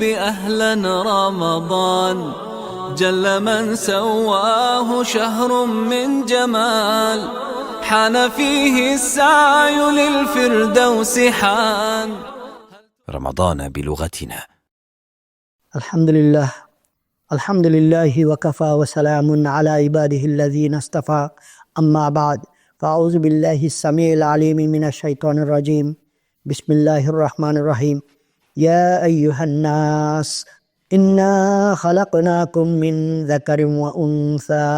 بأهلا رمضان جل من سواه شهر من جمال حان فيه السعي للفردوس حان. رمضان بلغتنا. الحمد لله وكفى وسلام على عباده الذين اصطفى أما بعد فأعوذ بالله السميع العليم من الشيطان الرجيم بسم الله الرحمن الرحيم يا أيها الناس إنا خلقناكم من ذكر وأنثى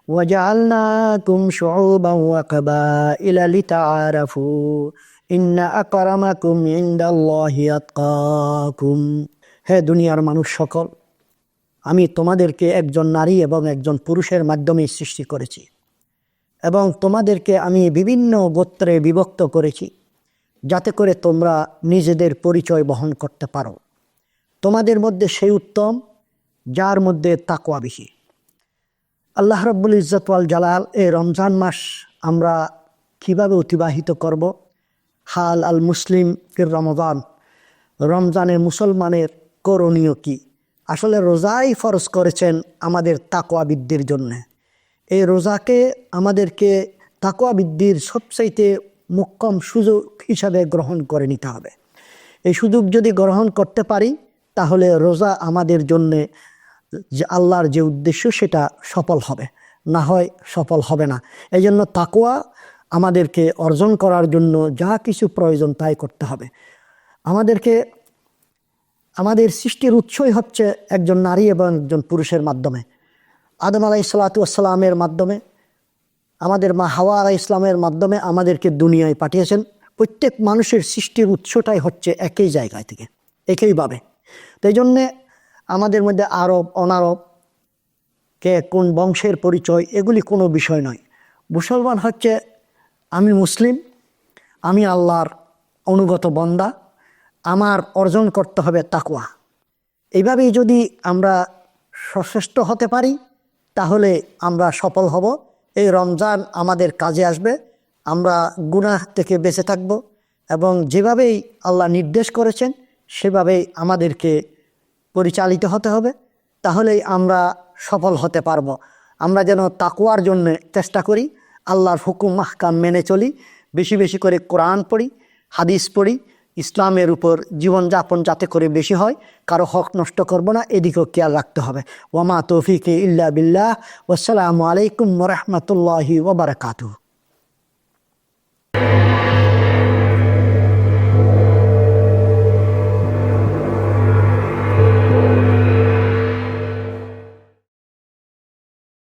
وجعلناكم شعوبا وقبائل لتعارفوا إن أكرمكم عند الله أتقاكم. হে দুনিয়ার মানুষ সকল, আমি তোমাদেরকে একজন নারী এবং একজন পুরুষের মাধ্যমে সৃষ্টি করেছি এবং তোমাদেরকে আমি বিভিন্ন গোত্রে বিভক্ত করেছি যাতে করে তোমরা নিজেদের পরিচয় বহন করতে পারো। তোমাদের মধ্যে সেই উত্তম যার মধ্যে তাকওয়া বেশি। আল্লাহ রাব্বুল ইজ্জত ওয়াল জালাল এই রমজান মাস আমরা কিভাবে অতিবাহিত করব? হাল আল মুসলিম ফির রমজান, রমজানের মুসলমানের করণীয় কি? আসলে রোজাই ফরজ করেছেন আমাদের তাকওয়া বৃদ্ধির জন্য। এই রোজাকে আমাদেরকে তাকওয়া বৃদ্ধির সবচাইতে মোক্ষম সুযোগ হিসাবে গ্রহণ করে নিতে হবে। এই সুযোগ যদি গ্রহণ করতে পারি তাহলে রোজা আমাদের জন্য যে আল্লাহর যে উদ্দেশ্য সেটা সফল হবে, না হয় সফল হবে না। এই জন্য তাকওয়া আমাদেরকে অর্জন করার জন্য যা কিছু প্রয়োজন তাই করতে হবে। আমাদের সৃষ্টির উৎসই হচ্ছে একজন নারী এবং একজন পুরুষের মাধ্যমে। আদম আলাইহিসসালাতু ওয়াসসালামের মাধ্যমে, আমাদের মা হাওয়া আলাইহিসসালামের মাধ্যমে আমাদেরকে দুনিয়ায় পাঠিয়েছেন। প্রত্যেক মানুষের সৃষ্টির উৎসটাই হচ্ছে একই জায়গায় থেকে, একইভাবে। তাই জন্যে আমাদের মধ্যে আরব অনারব, কে কোন বংশের পরিচয়, এগুলি কোনো বিষয় নয়। মুসলমান হচ্ছে আমি মুসলিম, আমি আল্লাহর অনুগত বান্দা, আমার অর্জন করতে হবে তাকওয়া। এইভাবেই যদি আমরা সচেষ্ট হতে পারি তাহলে আমরা সফল হব। এই রমজান আমাদের কাজে আসবে, আমরা গুনাহ থেকে বেঁচে থাকব এবং যেভাবেই আল্লাহ নির্দেশ করেছেন সেভাবেই আমাদেরকে পরিচালিত হতে হবে। তাহলেই আমরা সফল হতে পারব। আমরা যেন তাকওয়ার জন্য চেষ্টা করি, আল্লাহর হুকুম আহকাম মেনে চলি, বেশি বেশি করে কোরআন পড়ি, হাদিস পড়ি, ইসলামের উপর জীবনযাপন যাতে করে বেশি হয়, কারো হক নষ্ট করব না, এদিকেও খেয়াল রাখতে হবে। ওয়ামা তৌফিকে ইল্লা বিল্লাহ। ওয়াসসালামু আলাইকুম ওয়া রাহমাতুল্লাহি ওয়া বারাকাতুহু।